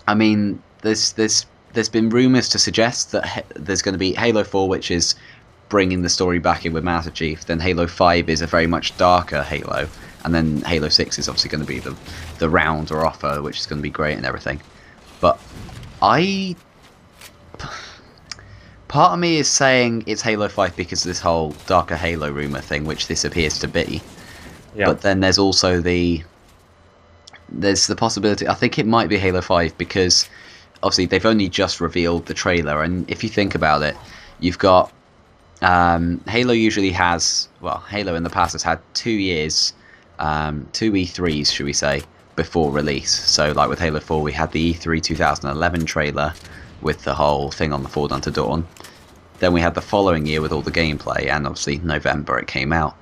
I mean, there's been rumors to suggest that there's going to be Halo 4, which is bringing the story back in with Master Chief. Then Halo 5 is a very much darker Halo, and then Halo 6 is obviously going to be the round or offer, which is going to be great and everything. But I part of me is saying it's Halo 5 because of this whole darker Halo rumor thing, which this appears to be. Yeah. But then there's also there's the possibility. I think it might be Halo 5 because obviously they've only just revealed the trailer, and if you think about it, you've got Halo usually has, well, Halo in the past has had 2 years, two E3s, should we say, before release. So like with Halo 4, we had the E3 2011 trailer with the whole thing on the Forward Unto Dawn. Then we had the following year with all the gameplay, and obviously November it came out.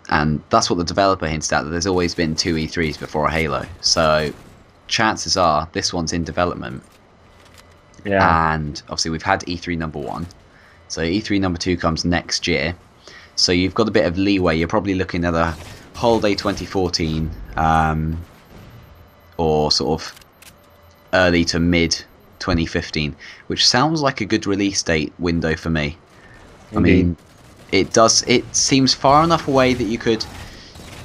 And that's what the developer hinted at, that there's always been two E3s before a Halo. So chances are this one's in development. Yeah. And obviously we've had E3 number 1. So E3 number 2 comes next year. So you've got a bit of leeway. You're probably looking at a holiday 2014, or sort of early to mid 2015, which sounds like a good release date window for me. Indeed. I mean, it seems far enough away that you could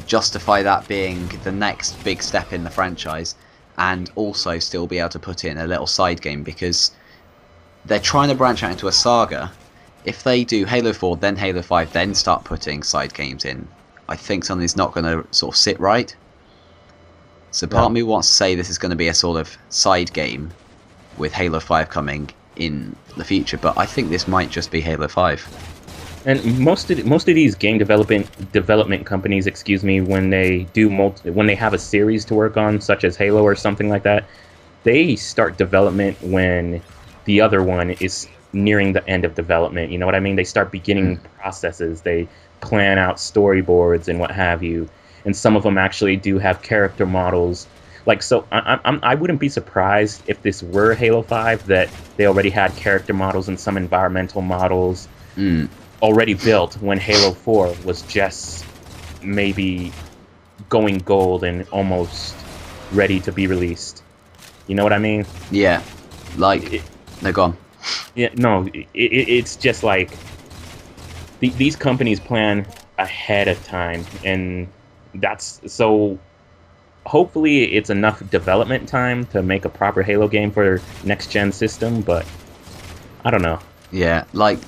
justify that being the next big step in the franchise, and also still be able to put in a little side game, because they're trying to branch out into a saga. If they do Halo 4, then Halo 5, then start putting side games in, I think something's not going to sort of sit right. So part of me wants to say this is going to be a sort of side game with Halo 5 coming in the future, but I think this might just be Halo 5. And most of these game development companies, excuse me, when they when they have a series to work on, such as Halo or something like that, they start development when the other one is nearing the end of development. You know what I mean? They start beginning processes. They plan out storyboards and what have you. And some of them actually do have character models. Like, so I wouldn't be surprised if this were Halo 5, that they already had character models and some environmental models already built when Halo 4 was just maybe going gold and almost ready to be released. You know what I mean? Yeah, like they're gone. Yeah, no, it's just like these companies plan ahead of time, and that's so. Hopefully, it's enough development time to make a proper Halo game for next gen system, but I don't know. Yeah, like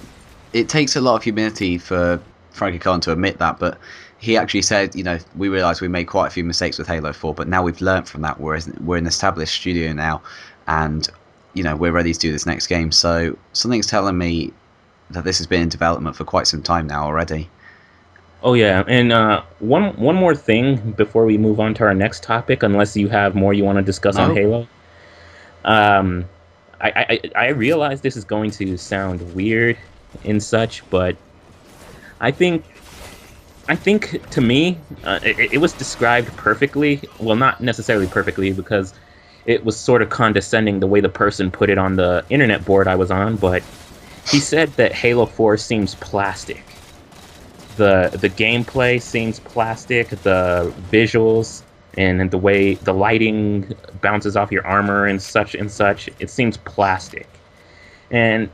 it takes a lot of humility for Frankie Khan to admit that, but he actually said, you know, we realised we made quite a few mistakes with Halo 4, but now we've learnt from that. We're an established studio now, and you know, we're ready to do this next game. So something's telling me that this has been in development for quite some time now already. Oh yeah, and one more thing before we move on to our next topic, unless you have more you want to discuss on No? Halo. I realize this is going to sound weird and such, but I think to me it was described perfectly. Well, not necessarily perfectly, because it was sort of condescending the way the person put it on the internet board I was on, but he said that Halo 4 seems plastic. The gameplay seems plastic, the visuals and the way the lighting bounces off your armor and such, it seems plastic. And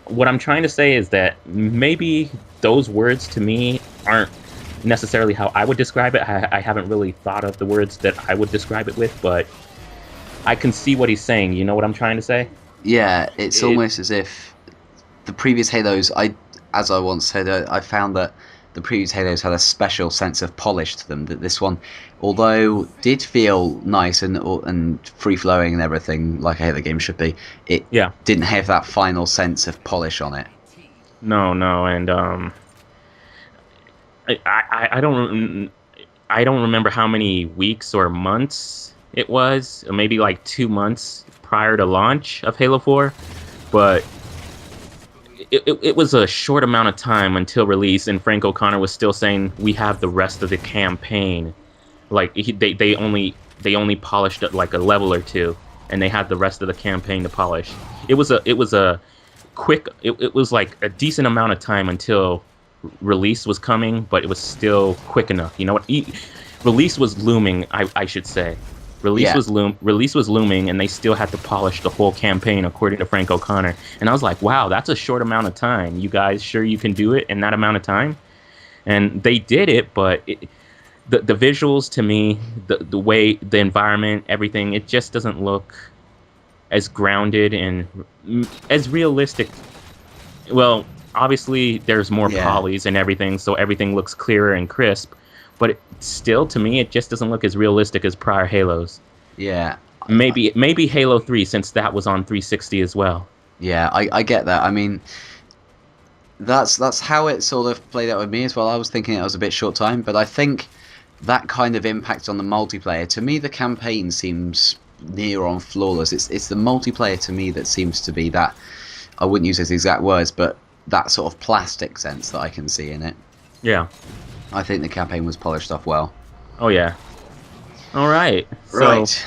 what I'm trying to say is that maybe those words to me aren't necessarily how I would describe it. I haven't really thought of the words that I would describe it with, but I can see what he's saying. You know what I'm trying to say? Yeah, it's almost as if the previous Halos, as I once said, I found that the previous Halos had a special sense of polish to them. That this one, although did feel nice and free flowing and everything like a Halo game should be, it didn't have that final sense of polish on it. No, and I don't remember how many weeks or months it was, or maybe like 2 months prior to launch of Halo 4, but it was a short amount of time until release, and Frank O'Connor was still saying we have the rest of the campaign. Like they only polished like a level or two, and they had the rest of the campaign to polish. It was a quick. It was like a decent amount of time until release was coming, but it was still quick enough. You know what? Release was looming, I should say. Yeah, Release was looming, and they still had to polish the whole campaign, according to Frank O'Connor. And I was like, wow, that's a short amount of time. You guys sure you can do it in that amount of time? And they did it, but the visuals to me, the way the environment, everything, it just doesn't look as grounded and as realistic. Well, obviously there's more yeah, polys and everything, so everything looks clearer and crisp. But still, to me, it just doesn't look as realistic as prior Halos. yeah. Maybe Halo 3, since that was on 360 as well. Yeah, I get that. I mean, that's how it sort of played out with me as well. I was thinking it was a bit short time, but I think that kind of impact on the multiplayer. To me, the campaign seems near on flawless. It's the multiplayer to me that seems to be that. I wouldn't use those exact words, but that sort of plastic sense that I can see in it. Yeah. I think the campaign was polished off well. Oh yeah. All right. So Right.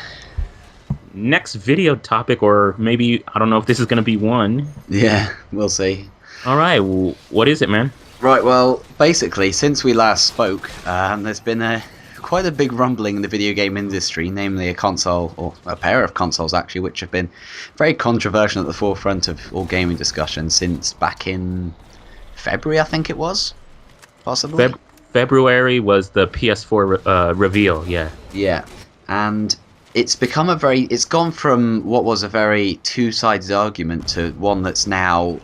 next video topic, or maybe I don't know if this is going to be one. Yeah, we'll see. All right. What is it, man? Right, well, basically, since we last spoke, there's been quite a big rumbling in the video game industry, namely a console, or a pair of consoles actually, which have been very controversial at the forefront of all gaming discussion since back in February, I think it was, possibly. February was the PS4 reveal. Yeah. Yeah, and it's become it's gone from what was a very two-sided argument to one that's now,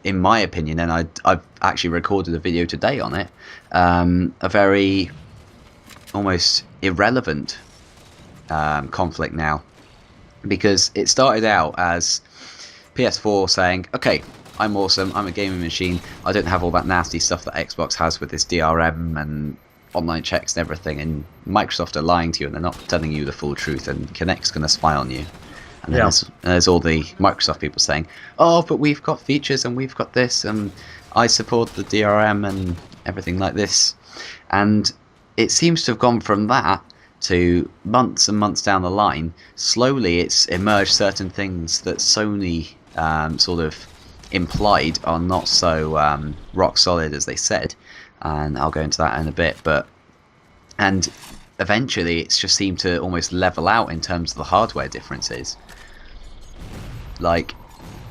in my opinion, and I've actually recorded a video today on it, a very almost irrelevant conflict now, because it started out as PS4 saying, okay, I'm awesome, I'm a gaming machine, I don't have all that nasty stuff that Xbox has with this DRM and online checks and everything, and Microsoft are lying to you and they're not telling you the full truth, and Kinect's going to spy on you. And then there's all the Microsoft people saying, oh, but we've got features and we've got this, and I support the DRM and everything like this. And it seems to have gone from that to months and months down the line. Slowly it's emerged certain things that Sony sort of implied are not so rock solid as they said. And I'll go into that in a bit. And eventually it's just seemed to almost level out in terms of the hardware differences. Like,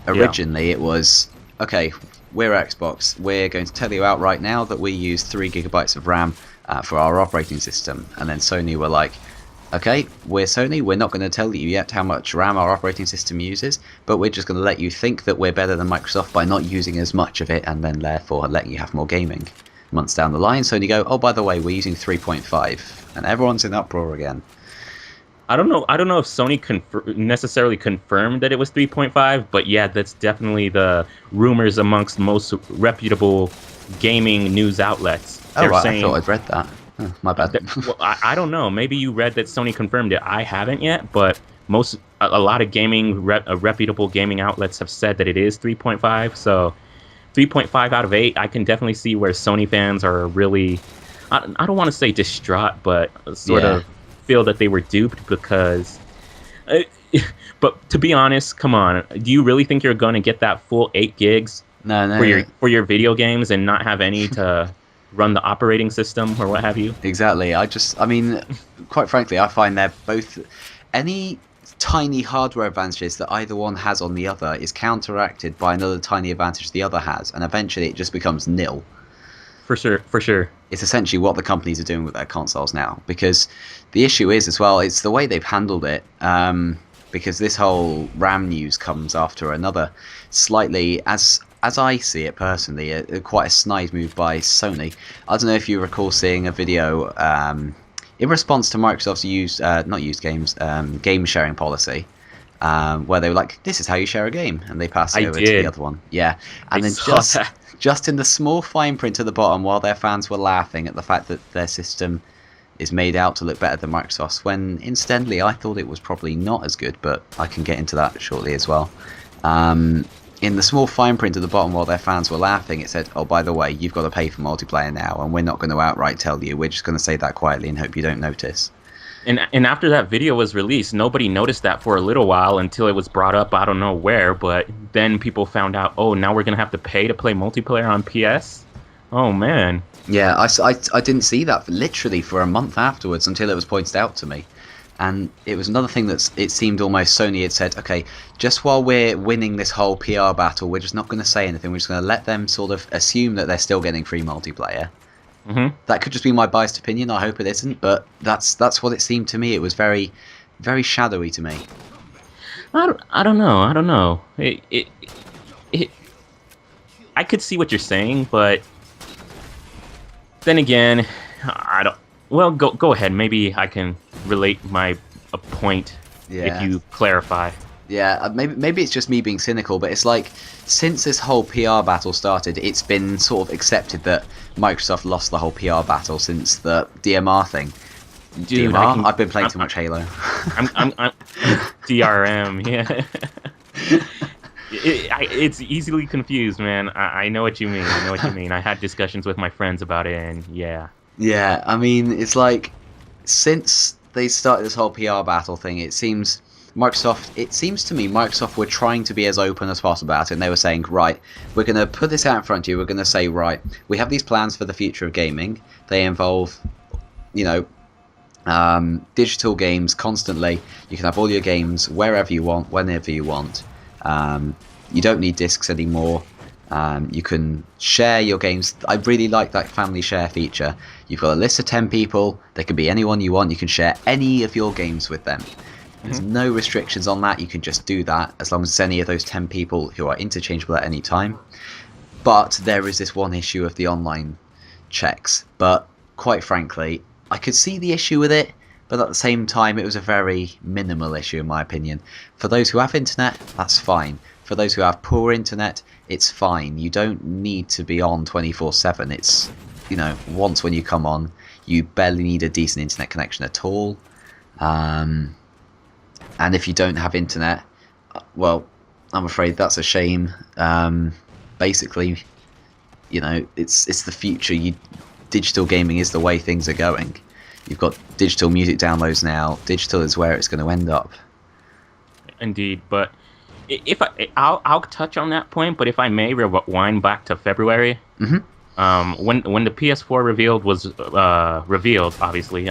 originally it was, okay, we're Xbox, we're going to tell you outright now that we use 3 gigabytes of RAM for our operating system. And then Sony were like, okay, we're Sony, we're not going to tell you yet how much RAM our operating system uses, but we're just going to let you think that we're better than Microsoft by not using as much of it, and then therefore letting you have more gaming. Months down the line, Sony go, oh, by the way, we're using 3.5, and everyone's in uproar again. I don't know if Sony necessarily confirmed that it was 3.5, but yeah, that's definitely the rumors amongst most reputable gaming news outlets. Oh, right, I thought I'd read that. Oh, my bad. Well, I don't know. Maybe you read that Sony confirmed it. I haven't yet, but a lot of reputable gaming outlets have said that it is 3.5. So 3.5 out of 8, I can definitely see where Sony fans are really, I don't want to say distraught, but sort of feel that they were duped because... but to be honest, come on, do you really think you're going to get that full 8 gigs for your video games and not have any to run the operating system or what have you? Exactly. I mean, quite frankly, I find they're both... Any tiny hardware advantages that either one has on the other is counteracted by another tiny advantage the other has, and eventually it just becomes nil. For sure. It's essentially what the companies are doing with their consoles now, because the issue is as well, it's the way they've handled it, because this whole RAM news comes after another slightly, as I see it personally, quite a snide move by Sony. I don't know if you recall seeing a video in response to Microsoft's game sharing policy, where they were like, this is how you share a game, and they pass it over to the other one. Yeah, and then just in the small fine print at the bottom, while their fans were laughing at the fact that their system is made out to look better than Microsoft's, when incidentally I thought it was probably not as good, but I can get into that shortly as well. In the small fine print at the bottom, while their fans were laughing, it said, oh, by the way, you've got to pay for multiplayer now, and we're not going to outright tell you, we're just going to say that quietly and hope you don't notice. And after that video was released, nobody noticed that for a little while until it was brought up, I don't know where, but then people found out, oh, now we're going to have to pay to play multiplayer on PS? Oh, man. Yeah, I didn't see that literally for a month afterwards until it was pointed out to me. And it was another thing that it seemed almost Sony had said, okay, just while we're winning this whole PR battle, we're just not going to say anything. We're just going to let them sort of assume that they're still getting free multiplayer. Hmm. That could just be my biased opinion. I hope it isn't, but that's what it seemed to me. It was very, very shadowy to me. I don't know. I don't know. It I could see what you're saying, but then again, I don't. Well, go ahead. Maybe I can relate my a point if Yeah. you clarify. Yeah, maybe it's just me being cynical, but it's like since this whole PR battle started, it's been sort of accepted that Microsoft lost the whole PR battle since the DMR thing. Dude, DMR? I've been playing too much Halo. I'm DRM. Yeah. It's easily confused, man. I know what you mean. I know what you mean. I had discussions with my friends about it, and yeah. Yeah, I mean, it's like since they started this whole PR battle thing, it seems to me Microsoft were trying to be as open as possible about it, and they were saying, right, we're going to put this out in front of you, we're going to say, right, we have these plans for the future of gaming. They involve, you know, digital games constantly. You can have all your games wherever you want, whenever you want. You don't need discs anymore. You can share your games. I really like that family share feature. You've got a list of 10 people. They can be anyone you want. You can share any of your games with them. There's no restrictions on that. You can just do that as long as it's any of those 10 people who are interchangeable at any time. But there is this one issue of the online checks. But quite frankly, I could see the issue with it, but at the same time, it was a very minimal issue in my opinion. For those who have internet, that's fine. For those who have poor internet, it's fine. You don't need to be on 24/7. It's, you know, once when you come on, you barely need a decent internet connection at all. And if you don't have internet, well, I'm afraid that's a shame. Basically, you know, it's the future. Digital gaming is the way things are going. You've got digital music downloads now. Digital is where it's going to end up. Indeed, but if I'll touch on that point, but if I may rewind back to February, when the PS4 was revealed, obviously,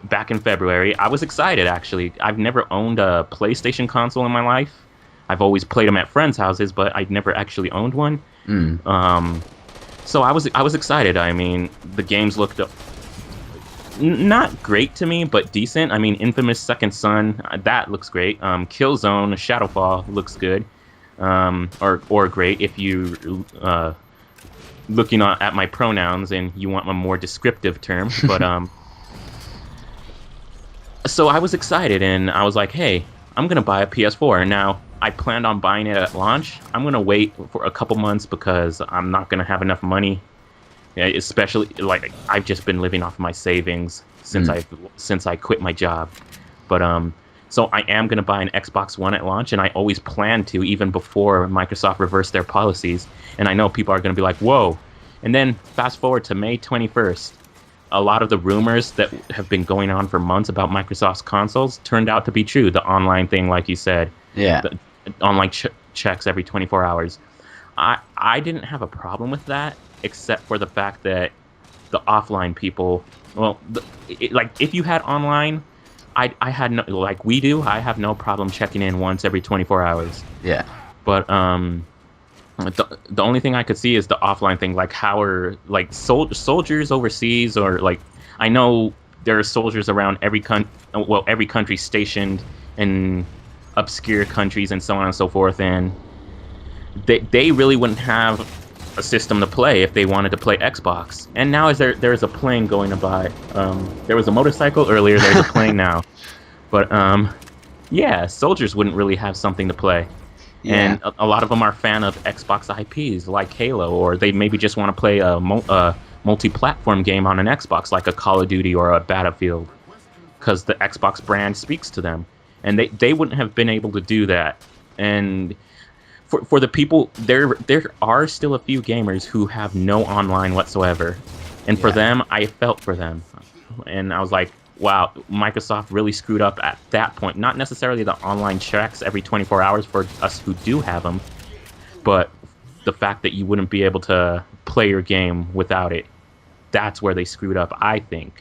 back in February, I was excited. Actually, I've never owned a PlayStation console in my life. I've always played them at friends' houses, but I'd never actually owned one. So I was excited. I mean, the games looked not great to me, but decent. I mean, Infamous Second Son, that looks great. Killzone Shadowfall looks good, or great if you looking at my pronouns and you want a more descriptive term. But so I was excited and I was like, hey, I'm gonna buy a PS4. Now I planned on buying it at launch. I'm gonna wait for a couple months because I'm not gonna have enough money. Yeah, especially like I've just been living off my savings since I quit my job. But so I am gonna buy an Xbox One at launch, and I always planned to, even before Microsoft reversed their policies. And I know people are gonna be like, whoa. And then fast forward to May 21st, a lot of the rumors that have been going on for months about Microsoft's consoles turned out to be true. The online thing, like you said, the online checks every 24 hours. I didn't have a problem with that, except for the fact that the offline people, well, like if you had online, I had no, like we do, I have no problem checking in once every 24 hours. Yeah. But the only thing I could see is the offline thing, like how are like soldiers overseas, or like I know there are soldiers around every country stationed in obscure countries and so on and so forth, and they really wouldn't have a system to play if they wanted to play Xbox. And now there's a plane going by. There was a motorcycle earlier. There's a plane now. But yeah, soldiers wouldn't really have something to play. Yeah. And a lot of them are fan of Xbox IPs like Halo, or they maybe just want to play a multi-platform game on an Xbox like a Call of Duty or a Battlefield, because the Xbox brand speaks to them. And they wouldn't have been able to do that. And for the people, there are still a few gamers who have no online whatsoever. And for them, I felt for them. And I was like, wow, Microsoft really screwed up at that point. Not necessarily the online checks every 24 hours for us who do have them, but the fact that you wouldn't be able to play your game without it. That's where they screwed up, I think.